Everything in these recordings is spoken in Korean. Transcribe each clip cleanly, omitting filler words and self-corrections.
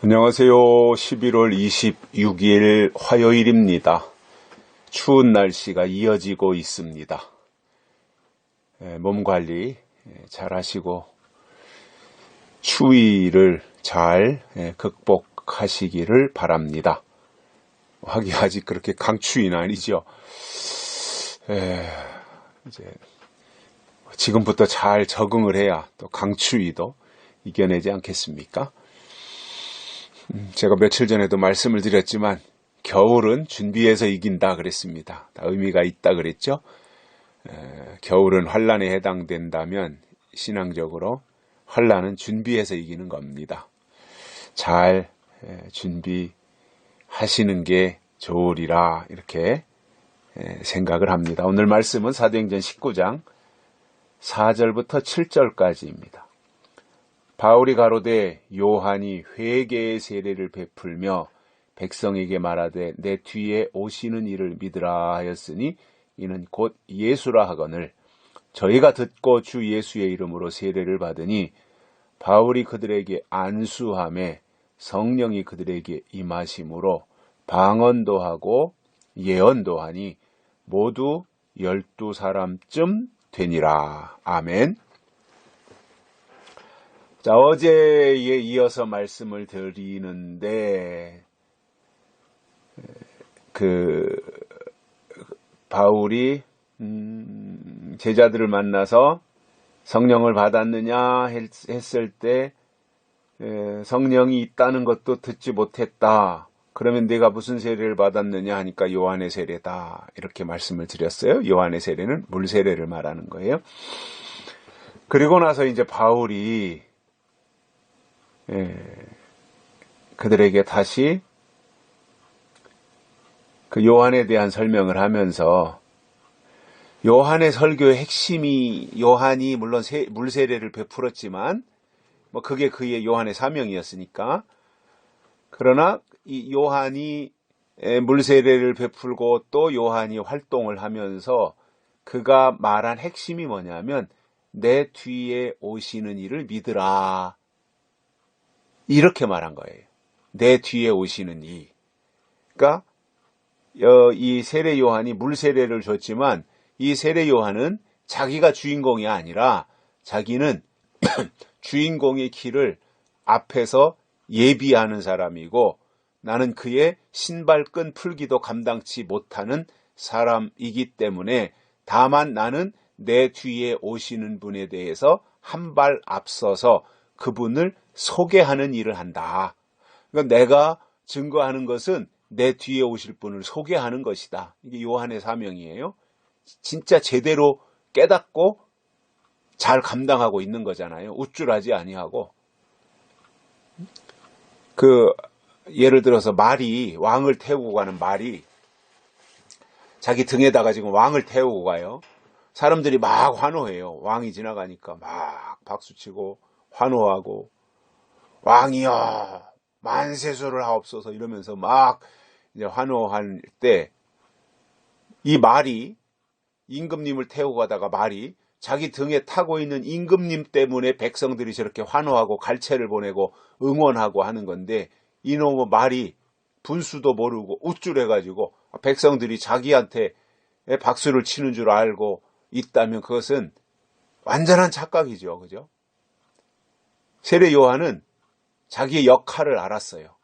안녕하세요. 11월 26일 화요일입니다. 추운 날씨가 이어지고 있습니다. 몸 관리 잘 하시고 추위를 잘 극복하시기를 바랍니다. 하긴 아직 그렇게 강추위는 아니죠. 이제 지금부터 잘 적응을 해야 또 강추위도 이겨내지 않겠습니까? 제가 며칠 전에도 말씀을 드렸지만 겨울은 준비해서 이긴다 그랬습니다. 의미가 있다 그랬죠. 겨울은 환란에 해당된다면 신앙적으로 환란은 준비해서 이기는 겁니다. 잘 준비하시는 게 좋으리라 이렇게 생각을 합니다. 오늘 말씀은 사도행전 19장 4절부터 7절까지입니다. 바울이 가로되 요한이 회개의 세례를 베풀며 백성에게 말하되 내 뒤에 오시는 이를 믿으라 하였으니 이는 곧 예수라 하거늘 저희가 듣고 주 예수의 이름으로 세례를 받으니 바울이 그들에게 안수하매 성령이 그들에게 임하심으로 방언도 하고 예언도 하니 모두 12사람쯤 되니라. 아멘. 자, 어제에 이어서 말씀을 드리는데, 바울이, 제자들을 만나서 성령을 받았느냐 했을 때, 성령이 있다는 것도 듣지 못했다. 그러면 내가 무슨 세례를 받았느냐 하니까 요한의 세례다. 이렇게 말씀을 드렸어요. 요한의 세례는 물 세례를 말하는 거예요. 그리고 나서 이제 바울이 그들에게 다시 그 요한에 대한 설명을 하면서 요한의 설교의 핵심이 요한이 물론 물세례를 베풀었지만 뭐 그게 그의 요한의 사명이었으니까 그러나 이 요한이 물세례를 베풀고 또 요한이 활동을 하면서 그가 말한 핵심이 뭐냐면 내 뒤에 오시는 이를 믿으라. 이렇게 말한 거예요. 내 뒤에 오시는 이. 그러니까 이 세례 요한이 물 세례를 줬지만 이 세례 요한은 자기가 주인공이 아니라 자기는 주인공의 길을 앞에서 예비하는 사람이고 나는 그의 신발끈 풀기도 감당치 못하는 사람이기 때문에 다만 나는 내 뒤에 오시는 분에 대해서 한 발 앞서서 그분을 소개하는 일을 한다. 그러니까 내가 증거하는 것은 내 뒤에 오실 분을 소개하는 것이다. 이게 요한의 사명이에요. 진짜 제대로 깨닫고 잘 감당하고 있는 거잖아요. 우쭐하지 아니하고. 예를 들어서 왕을 태우고 가는 말이 자기 등에다가 지금 왕을 태우고 가요. 사람들이 막 환호해요. 왕이 지나가니까 막 박수치고 환호하고 왕이여 만세수를 하옵소서 이러면서 막 이제 환호할 때 이 말이 임금님을 태우고 가다가 말이 자기 등에 타고 있는 임금님 때문에 백성들이 저렇게 환호하고 갈채를 보내고 응원하고 하는 건데 이놈의 말이 분수도 모르고 우쭐해가지고 백성들이 자기한테 박수를 치는 줄 알고 있다면 그것은 완전한 착각이죠. 그죠? 세례 요한은 자기의 역할을 알았어요.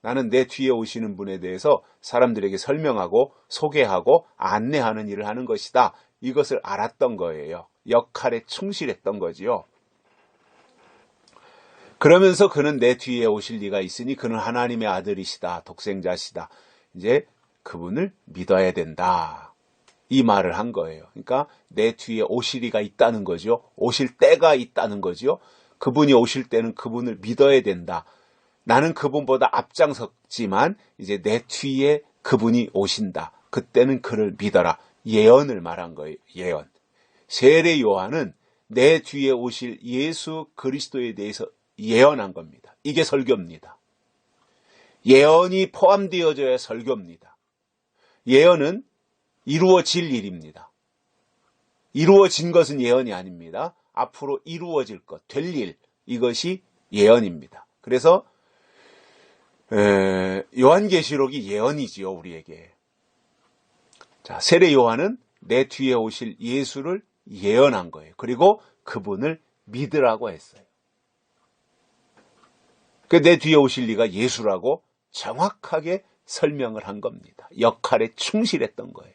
나는 내 뒤에 오시는 분에 대해서 사람들에게 설명하고 소개하고 안내하는 일을 하는 것이다. 이것을 알았던 거예요. 역할에 충실했던 거지요. 그러면서 그는 내 뒤에 오실 리가 있으니 그는 하나님의 아들이시다. 독생자시다. 이제 그분을 믿어야 된다. 이 말을 한 거예요. 그러니까 내 뒤에 오실 리가 있다는 거죠. 오실 때가 있다는 거죠. 그분이 오실 때는 그분을 믿어야 된다. 나는 그분보다 앞장섰지만 이제 내 뒤에 그분이 오신다. 그때는 그를 믿어라. 예언을 말한 거예요. 예언. 세례 요한은 내 뒤에 오실 예수 그리스도에 대해서 예언한 겁니다. 이게 설교입니다. 예언이 포함되어져야 설교입니다. 예언은 이루어질 일입니다. 이루어진 것은 예언이 아닙니다. 앞으로 이루어질 것, 될 일, 이것이 예언입니다. 그래서 요한계시록이 예언이지요, 우리에게. 자, 세례 요한은 내 뒤에 오실 예수를 예언한 거예요. 그리고 그분을 믿으라고 했어요. 내 뒤에 오실 이가 예수라고 정확하게 설명을 한 겁니다. 역할에 충실했던 거예요.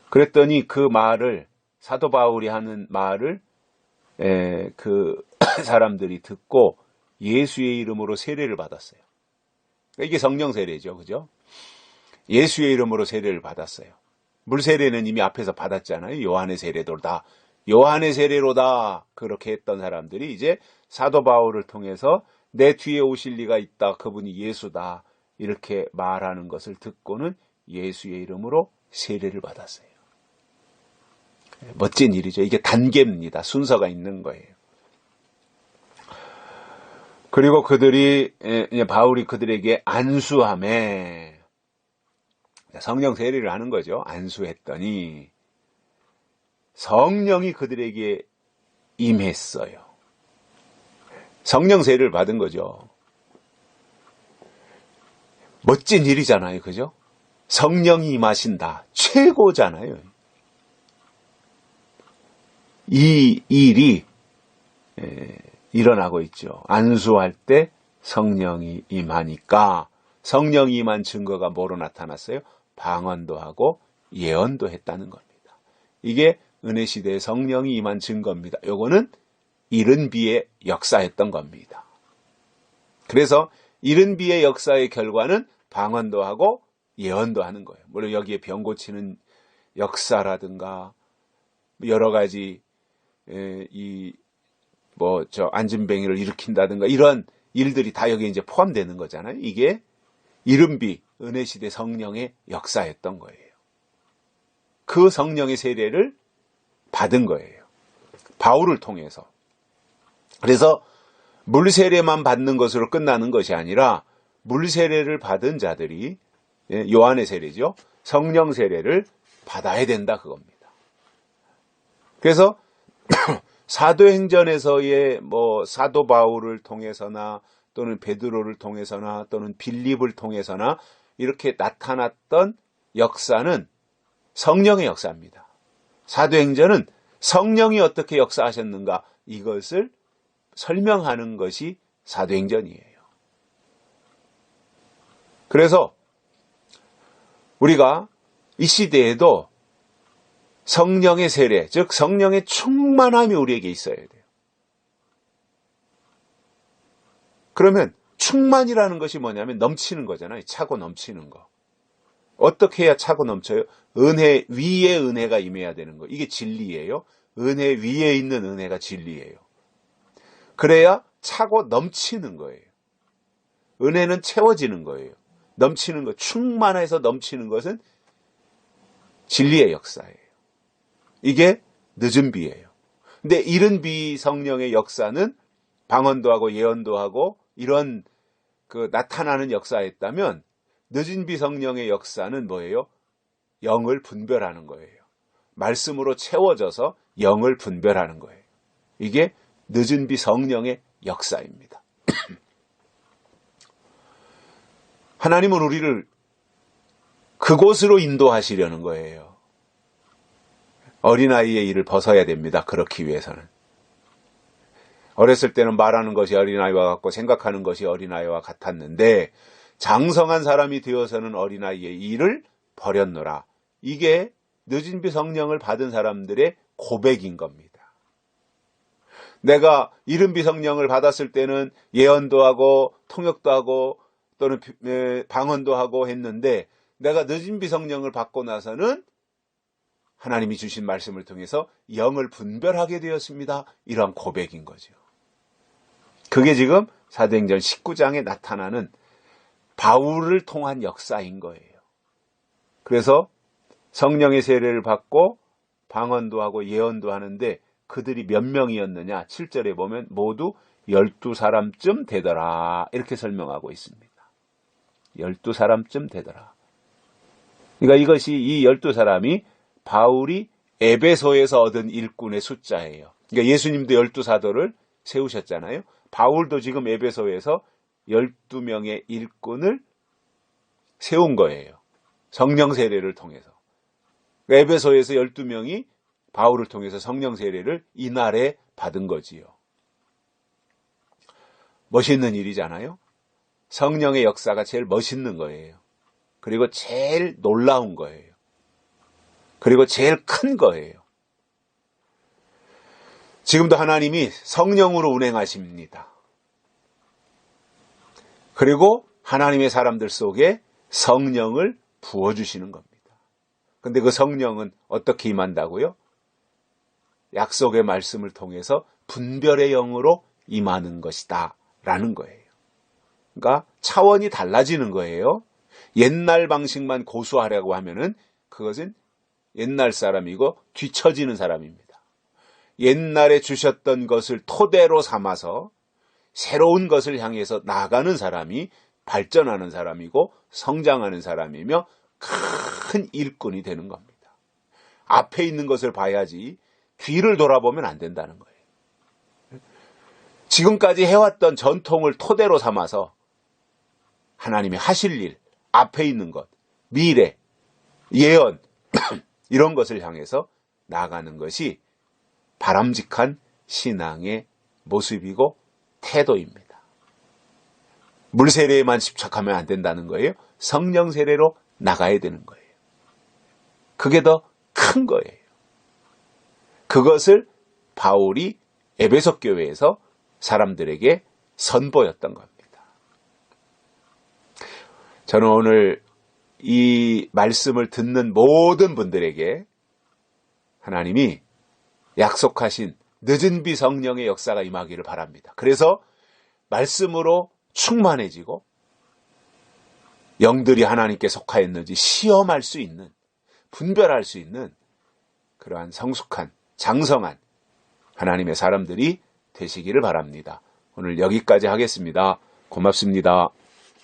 그랬더니 그 말을, 사도 바울이 하는 말을 그 사람들이 듣고 예수의 이름으로 세례를 받았어요. 이게 성령 세례죠, 그죠? 예수의 이름으로 세례를 받았어요. 물 세례는 이미 앞에서 받았잖아요. 요한의 세례로다. 요한의 세례로다. 그렇게 했던 사람들이 이제 사도 바울을 통해서 내 뒤에 오실 이가 있다. 그분이 예수다. 이렇게 말하는 것을 듣고는 예수의 이름으로 세례를 받았어요. 멋진 일이죠. 이게 단계입니다. 순서가 있는 거예요. 그리고 바울이 그들에게 안수하매, 성령 세례를 하는 거죠. 안수했더니 성령이 그들에게 임했어요. 성령 세례를 받은 거죠. 멋진 일이잖아요. 그죠? 성령이 임하신다. 최고잖아요. 이 일이 일어나고 있죠. 안수할 때 성령이 임하니까, 성령이 임한 증거가 뭐로 나타났어요? 방언도 하고 예언도 했다는 겁니다. 이게 은혜시대에 성령이 임한 증거입니다. 요거는 이른 비의 역사였던 겁니다. 그래서 이른 비의 역사의 결과는 방언도 하고 예언도 하는 거예요. 물론 여기에 병 고치는 역사라든가 여러 가지 안진뱅이를 일으킨다든가 이런 일들이 다 여기에 이제 포함되는 거잖아요. 이게 이른비 은혜시대 성령의 역사였던 거예요. 그 성령의 세례를 받은 거예요. 바울을 통해서. 그래서 물세례만 받는 것으로 끝나는 것이 아니라 물세례를 받은 자들이, 요한의 세례죠, 성령 세례를 받아야 된다 그겁니다. 그래서 사도행전에서의 사도 바울을 통해서나 또는 베드로를 통해서나 또는 빌립을 통해서나 이렇게 나타났던 역사는 성령의 역사입니다. 사도행전은 성령이 어떻게 역사하셨는가 이것을 설명하는 것이 사도행전이에요. 그래서 우리가 이 시대에도 성령의 세례, 즉 성령의 충만함이 우리에게 있어야 돼요. 그러면 충만이라는 것이 뭐냐면 넘치는 거잖아요. 차고 넘치는 거. 어떻게 해야 차고 넘쳐요? 은혜 위에 은혜가 임해야 되는 거. 이게 진리예요. 은혜 위에 있는 은혜가 진리예요. 그래야 차고 넘치는 거예요. 은혜는 채워지는 거예요. 넘치는 것, 충만해서 넘치는 것은 진리의 역사예요. 이게 늦은 비예요. 근데 이른 비 성령의 역사는 방언도 하고 예언도 하고 이런 나타나는 역사였다면, 늦은 비 성령의 역사는 뭐예요? 영을 분별하는 거예요. 말씀으로 채워져서 영을 분별하는 거예요. 이게 늦은 비 성령의 역사입니다. 하나님은 우리를 그곳으로 인도하시려는 거예요. 어린아이의 일을 벗어야 됩니다. 그렇기 위해서는. 어렸을 때는 말하는 것이 어린아이와 같고 생각하는 것이 어린아이와 같았는데 장성한 사람이 되어서는 어린아이의 일을 버렸노라. 이게 늦은 비 성령을 받은 사람들의 고백인 겁니다. 내가 이른 비 성령을 받았을 때는 예언도 하고 통역도 하고 또는 방언도 하고 했는데 내가 늦은 비 성령을 받고 나서는 하나님이 주신 말씀을 통해서 영을 분별하게 되었습니다. 이러한 고백인 거죠. 그게 지금 사도행전 19장에 나타나는 바울을 통한 역사인 거예요. 그래서 성령의 세례를 받고 방언도 하고 예언도 하는데 그들이 몇 명이었느냐? 7절에 보면 모두 12사람쯤 되더라. 이렇게 설명하고 있습니다. 12사람쯤 되더라. 그러니까 이것이 이 12사람이 바울이 에베소에서 얻은 일꾼의 숫자예요. 그러니까 예수님도 12사도를 세우셨잖아요. 바울도 지금 에베소에서 12명의 일꾼을 세운 거예요. 성령 세례를 통해서. 에베소에서 12명이 바울을 통해서 성령 세례를 이날에 받은 거지요. 멋있는 일이잖아요. 성령의 역사가 제일 멋있는 거예요. 그리고 제일 놀라운 거예요. 그리고 제일 큰 거예요. 지금도 하나님이 성령으로 운행하십니다. 그리고 하나님의 사람들 속에 성령을 부어주시는 겁니다. 근데 그 성령은 어떻게 임한다고요? 약속의 말씀을 통해서 분별의 영으로 임하는 것이다 라는 거예요. 그러니까 차원이 달라지는 거예요. 옛날 방식만 고수하려고 하면은 그것은 옛날 사람이고 뒤처지는 사람입니다. 옛날에 주셨던 것을 토대로 삼아서 새로운 것을 향해서 나아가는 사람이 발전하는 사람이고 성장하는 사람이며 큰 일꾼이 되는 겁니다. 앞에 있는 것을 봐야지 뒤를 돌아보면 안 된다는 거예요. 지금까지 해왔던 전통을 토대로 삼아서 하나님이 하실 일, 앞에 있는 것, 미래, 예언 이런 것을 향해서 나아가는 것이 바람직한 신앙의 모습이고 태도입니다. 물 세례에만 집착하면 안 된다는 거예요. 성령 세례로 나가야 되는 거예요. 그게 더 큰 거예요. 그것을 바울이 에베소 교회에서 사람들에게 선보였던 겁니다. 저는 오늘 이 말씀을 듣는 모든 분들에게 하나님이 약속하신 늦은 비 성령의 역사가 임하기를 바랍니다. 그래서 말씀으로 충만해지고 영들이 하나님께 속하였는지 시험할 수 있는, 분별할 수 있는 그러한 성숙한, 장성한 하나님의 사람들이 되시기를 바랍니다. 오늘 여기까지 하겠습니다. 고맙습니다.